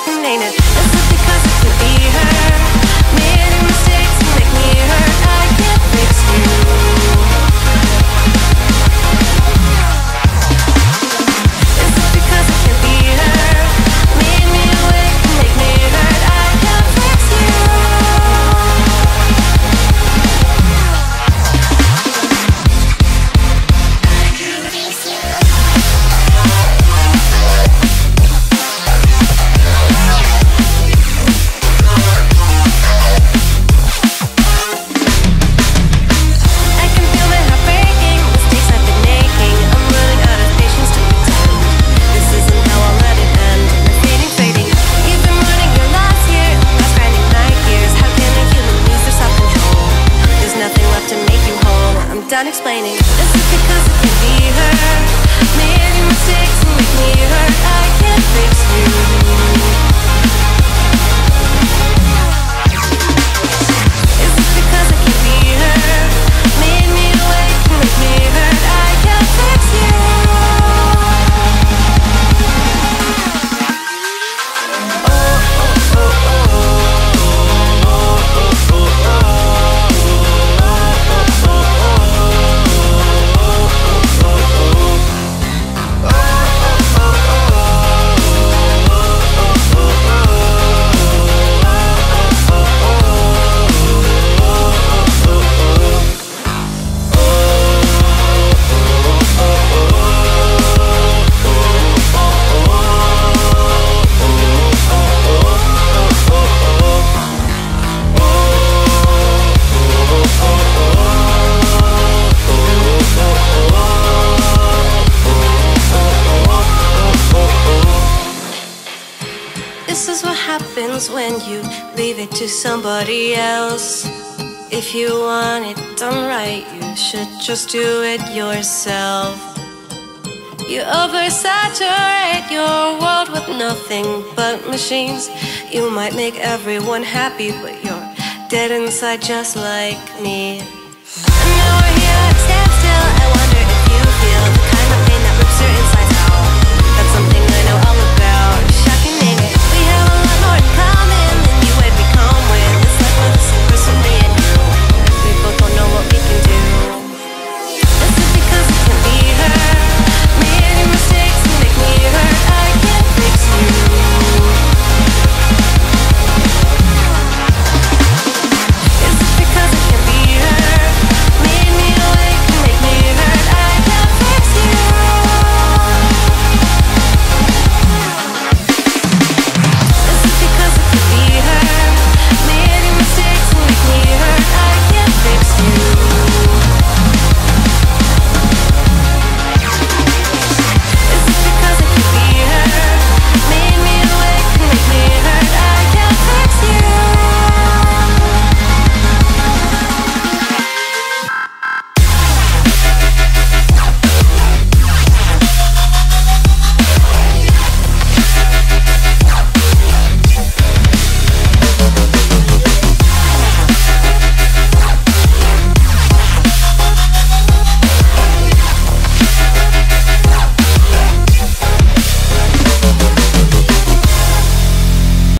and ain't it? Is it because I could be her? Made mistakes and make me hurt. I can't fix you. Is it because I can't be her? Made me awake and make me hurt. I can't fix you. Done explaining. Is it because I can't be her? Made mistakes and make me hurt. I can't fix you. Is it because I can't be her? Made me awake and make me hurt. I can't fix you. Oh, oh, oh, oh. This is what happens when you leave it to somebody else. If you want it done right, you should just do it yourself. You oversaturate your world with nothing but machines. You might make everyone happy, but you're dead inside just like me. And now we're here at a standstill. I wonder